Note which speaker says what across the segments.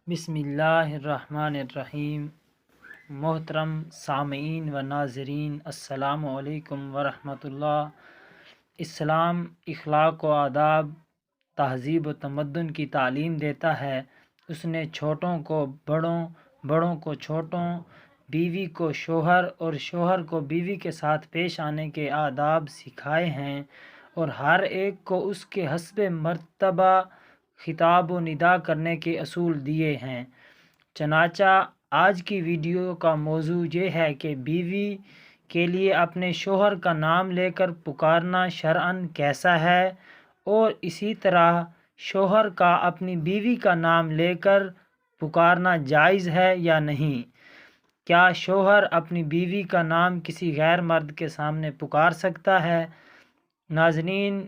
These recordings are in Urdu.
Speaker 1: بسم اللہ الرحمن الرحیم۔ محترم سامعین و ناظرین، السلام علیکم ورحمۃ اللہ۔ اسلام اخلاق و آداب، تہذیب و تمدن کی تعلیم دیتا ہے۔ اس نے چھوٹوں کو بڑوں، بڑوں کو چھوٹوں، بیوی کو شوہر اور شوہر کو بیوی کے ساتھ پیش آنے کے آداب سکھائے ہیں، اور ہر ایک کو اس کے حسب مرتبہ خطاب و ندا کرنے کے اصول دیے ہیں۔ چنانچہ آج کی ویڈیو کا موضوع یہ ہے کہ بیوی کے لیے اپنے شوہر کا نام لے کر پکارنا شرعاً کیسا ہے، اور اسی طرح شوہر کا اپنی بیوی کا نام لے کر پکارنا جائز ہے یا نہیں۔ کیا شوہر اپنی بیوی کا نام کسی غیر مرد کے سامنے پکار سکتا ہے؟ ناظرین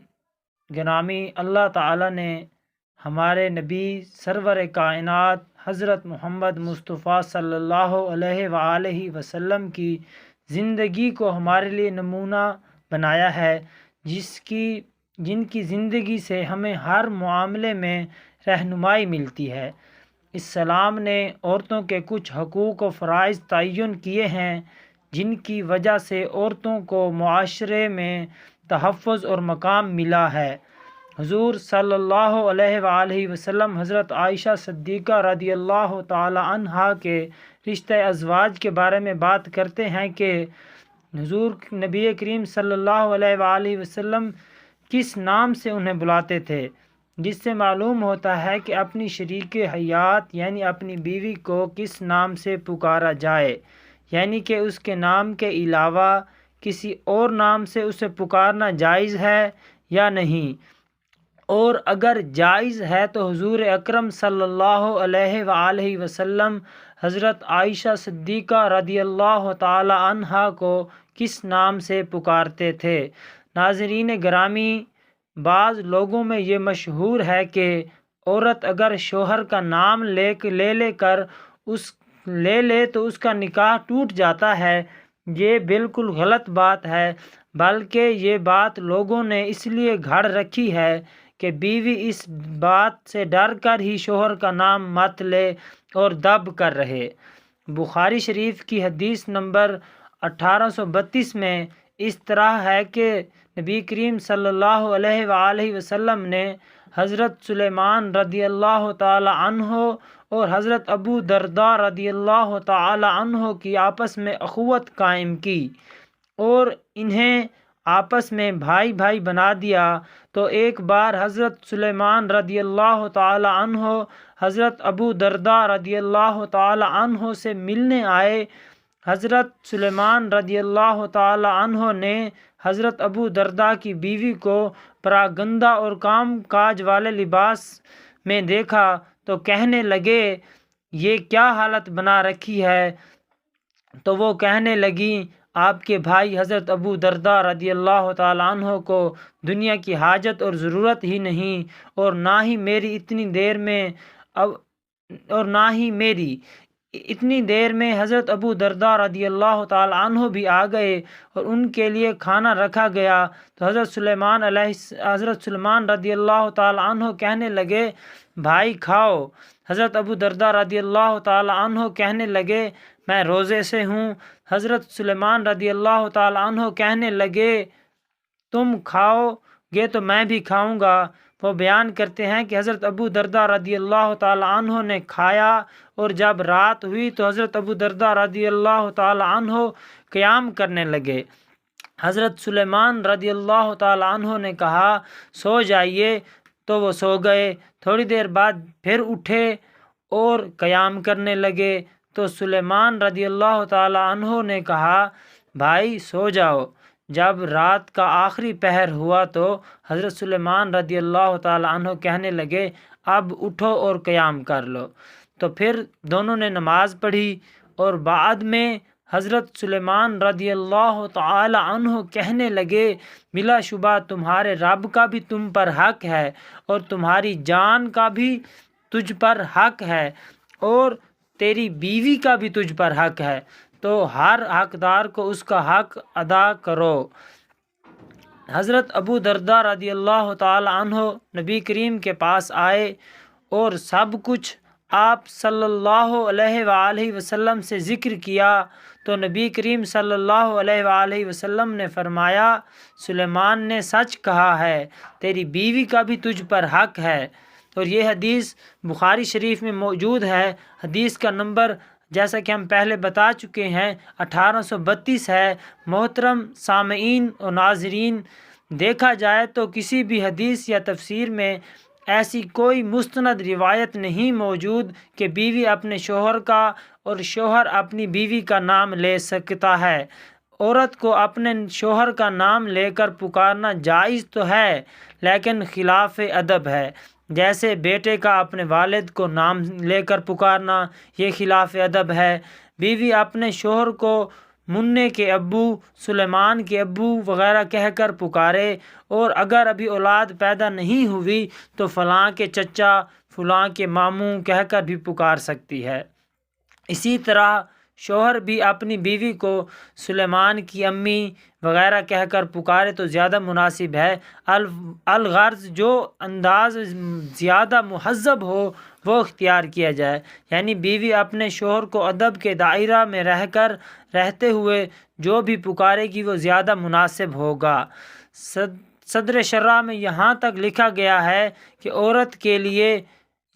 Speaker 1: گرامی، اللہ تعالیٰ نے ہمارے نبی سرور کائنات حضرت محمد مصطفیٰ صلی اللہ علیہ وآلہ وسلم کی زندگی کو ہمارے لیے نمونہ بنایا ہے، جن کی زندگی سے ہمیں ہر معاملے میں رہنمائی ملتی ہے۔ اسلام نے عورتوں کے کچھ حقوق و فرائض تعین کیے ہیں، جن کی وجہ سے عورتوں کو معاشرے میں تحفظ اور مقام ملا ہے۔ حضور صلی اللہ علیہ وآلہ وسلم حضرت عائشہ صدیقہ رضی اللہ تعالی عنہا کے رشتہ ازواج کے بارے میں بات کرتے ہیں کہ حضور نبی کریم صلی اللہ علیہ وآلہ وسلم کس نام سے انہیں بلاتے تھے، جس سے معلوم ہوتا ہے کہ اپنی شریک حیات یعنی اپنی بیوی کو کس نام سے پکارا جائے، یعنی کہ اس کے نام کے علاوہ کسی اور نام سے اسے پکارنا جائز ہے یا نہیں، اور اگر جائز ہے تو حضور اکرم صلی اللہ علیہ وآلہ وسلم حضرت عائشہ صدیقہ رضی اللہ تعالی عنہا کو کس نام سے پکارتے تھے۔ ناظرین گرامی، بعض لوگوں میں یہ مشہور ہے کہ عورت اگر شوہر کا نام لے تو اس کا نکاح ٹوٹ جاتا ہے۔ یہ بالکل غلط بات ہے، بلکہ یہ بات لوگوں نے اس لیے گھڑ رکھی ہے کہ بیوی اس بات سے ڈر کر ہی شوہر کا نام مت لے اور دب کر رہے۔ بخاری شریف کی حدیث نمبر 1832 میں اس طرح ہے کہ نبی کریم صلی اللہ علیہ وآلہ وسلم نے حضرت سلیمان رضی اللہ تعالی عنہ اور حضرت ابو درداء رضی اللہ تعالی عنہ کی آپس میں اخوت قائم کی اور انہیں آپس میں بھائی بھائی بنا دیا۔ تو ایک بار حضرت سلیمان رضی اللہ تعالی عنہ حضرت ابو درداء رضی اللہ تعالی عنہ سے ملنے آئے۔ حضرت سلیمان رضی اللہ تعالی عنہ نے حضرت ابو درداء کی بیوی کو پراگندہ اور کام کاج والے لباس میں دیکھا تو کہنے لگے، یہ کیا حالت بنا رکھی ہے؟ تو وہ کہنے لگیں، آپ کے بھائی حضرت ابو درداء رضی اللہ تعالی عنہ کو دنیا کی حاجت اور ضرورت ہی نہیں، اور نہ ہی میری اتنی دیر میں حضرت ابو درداء رضی اللہ تعالی عنہ بھی آ گئے اور ان کے لیے کھانا رکھا گیا۔ تو حضرت سلیمان رضی اللہ تعالی عنہ کہنے لگے، بھائی کھاؤ۔ حضرت ابو درداء رضی اللہ تعالی عنہ کہنے لگے، میں روزے سے ہوں۔ حضرت سلیمان رضی اللہ تعالی عنہ کہنے لگے، تم کھاؤ گے تو میں بھی کھاؤں گا۔ وہ بیان کرتے ہیں کہ حضرت ابو درداء رضی اللہ تعالی عنہ نے کھایا، اور جب رات ہوئی تو حضرت ابو درداء رضی اللہ تعالی عنہ قیام کرنے لگے۔ حضرت سلیمان رضی اللہ تعالی عنہ نے کہا، سو جائیے، تو وہ سو گئے۔ تھوڑی دیر بعد پھر اٹھے اور قیام کرنے لگے۔ تو سلیمان رضی اللہ تعالی عنہ نے کہا، بھائی سو جاؤ۔ جب رات کا آخری پہر ہوا تو حضرت سلیمان رضی اللہ تعالی عنہ کہنے لگے، اب اٹھو اور قیام کر لو۔ تو پھر دونوں نے نماز پڑھی، اور بعد میں حضرت سلیمان رضی اللہ تعالی عنہ کہنے لگے، بلا شبہ تمہارے رب کا بھی تم پر حق ہے، اور تمہاری جان کا بھی تجھ پر حق ہے، اور تیری بیوی کا بھی تجھ پر حق ہے، تو ہر حقدار کو اس کا حق ادا کرو۔ حضرت ابو درداء رضی اللہ تعالی عنہ نبی کریم کے پاس آئے اور سب کچھ آپ صلی اللہ علیہ وآلہ وسلم سے ذکر کیا تو نبی کریم صلی اللہ علیہ وآلہ وسلم نے فرمایا سلیمان نے سچ کہا ہے، تیری بیوی کا بھی تجھ پر حق ہے۔ اور یہ حدیث بخاری شریف میں موجود ہے۔ حدیث کا نمبر جیسا کہ ہم پہلے بتا چکے ہیں 1832 ہے۔ محترم سامعین و ناظرین، دیکھا جائے تو کسی بھی حدیث یا تفسیر میں ایسی کوئی مستند روایت نہیں موجود کہ بیوی اپنے شوہر کا اور شوہر اپنی بیوی کا نام لے سکتا ہے۔ عورت کو اپنے شوہر کا نام لے کر پکارنا جائز تو ہے، لیکن خلاف ادب ہے۔ جیسے بیٹے کا اپنے والد کو نام لے کر پکارنا، یہ خلاف ادب ہے۔ بیوی اپنے شوہر کو منع کے ابو، سلیمان کے ابو وغیرہ کہہ کر پکارے، اور اگر ابھی اولاد پیدا نہیں ہوئی تو فلاں کے چچا، فلاں کے ماموں کہہ کر بھی پکار سکتی ہے۔ اسی طرح شوہر بھی اپنی بیوی کو سلیمان کی امی وغیرہ کہہ کر پکارے تو زیادہ مناسب ہے۔ الغرض جو انداز زیادہ مہذب ہو وہ اختیار کیا جائے، یعنی بیوی اپنے شوہر کو ادب کے دائرہ میں رہتے ہوئے جو بھی پکارے گی وہ زیادہ مناسب ہوگا۔ صدر شرح میں یہاں تک لکھا گیا ہے کہ عورت کے لیے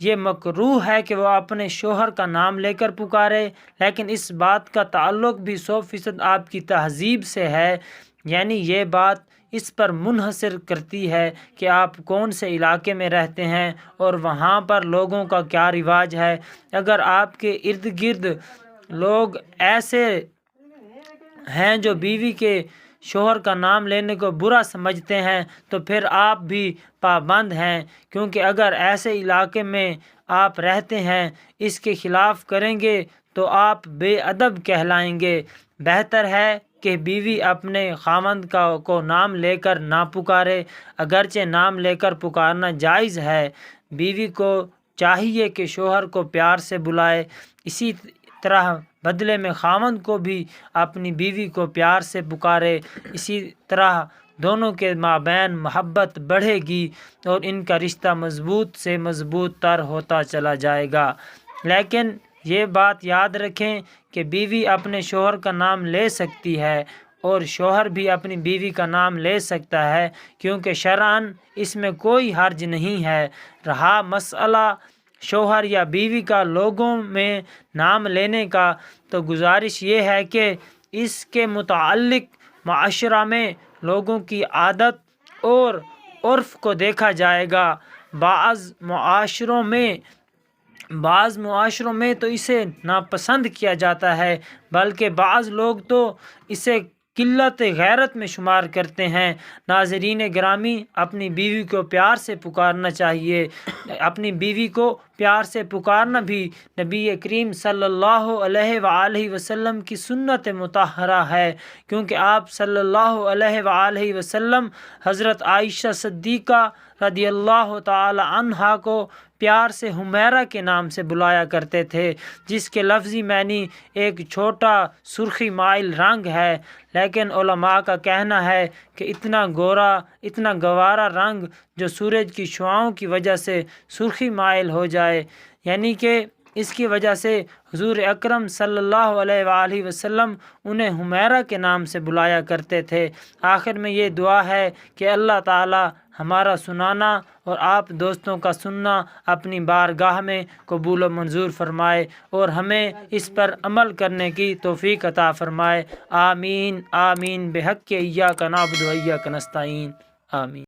Speaker 1: یہ مکروہ ہے کہ وہ اپنے شوہر کا نام لے کر پکارے، لیکن اس بات کا تعلق بھی 100% آپ کی تہذیب سے ہے، یعنی یہ بات اس پر منحصر کرتی ہے کہ آپ کون سے علاقے میں رہتے ہیں اور وہاں پر لوگوں کا کیا رواج ہے۔ اگر آپ کے ارد گرد لوگ ایسے ہیں جو بیوی کے شوہر کا نام لینے کو برا سمجھتے ہیں تو پھر آپ بھی پابند ہیں، کیونکہ اگر ایسے علاقے میں آپ رہتے ہیں اس کے خلاف کریں گے تو آپ بے ادب کہلائیں گے۔ بہتر ہے کہ بیوی اپنے خاوند کو نام لے کر نہ پکارے، اگرچہ نام لے کر پکارنا جائز ہے۔ بیوی کو چاہیے کہ شوہر کو پیار سے بلائے، اسی طرح بدلے میں خاوند کو بھی اپنی بیوی کو پیار سے پکارے۔ اسی طرح دونوں کے مابین محبت بڑھے گی اور ان کا رشتہ مضبوط سے مضبوط تر ہوتا چلا جائے گا۔ لیکن یہ بات یاد رکھیں کہ بیوی اپنے شوہر کا نام لے سکتی ہے اور شوہر بھی اپنی بیوی کا نام لے سکتا ہے، کیونکہ شرعاً اس میں کوئی حرج نہیں ہے۔ رہا مسئلہ شوہر یا بیوی کا لوگوں میں نام لینے کا، تو گزارش یہ ہے کہ اس کے متعلق معاشرہ میں لوگوں کی عادت اور عرف کو دیکھا جائے گا۔ بعض معاشروں میں تو اسے ناپسند کیا جاتا ہے، بلکہ بعض لوگ تو اسے قلت غیرت میں شمار کرتے ہیں۔ ناظرین گرامی، اپنی بیوی کو پیار سے پکارنا چاہیے۔ اپنی بیوی کو پیار سے پکارنا بھی نبی کریم صلی اللہ علیہ وآلہ وسلم کی سنت مطہرہ ہے، کیونکہ آپ صلی اللہ علیہ وآلہ وسلم حضرت عائشہ صدیقہ رضی اللہ تعالی عنہا کو پیار سے حمیرہ کے نام سے بلایا کرتے تھے، جس کے لفظی معنی ایک چھوٹا سرخی مائل رنگ ہے، لیکن علماء کا کہنا ہے کہ اتنا گوارا رنگ جو سورج کی شعاؤں کی وجہ سے سرخی مائل ہو جائے، یعنی کہ اس کی وجہ سے حضور اکرم صلی اللہ علیہ وآلہ وسلم انہیں حمیرہ کے نام سے بلایا کرتے تھے۔ آخر میں یہ دعا ہے کہ اللہ تعالی ہمارا سنانا اور آپ دوستوں کا سننا اپنی بارگاہ میں قبول و منظور فرمائے اور ہمیں اس پر عمل کرنے کی توفیق عطا فرمائے۔ آمین آمین بحق ایاک نعبد و ایاک نستعین، آمین۔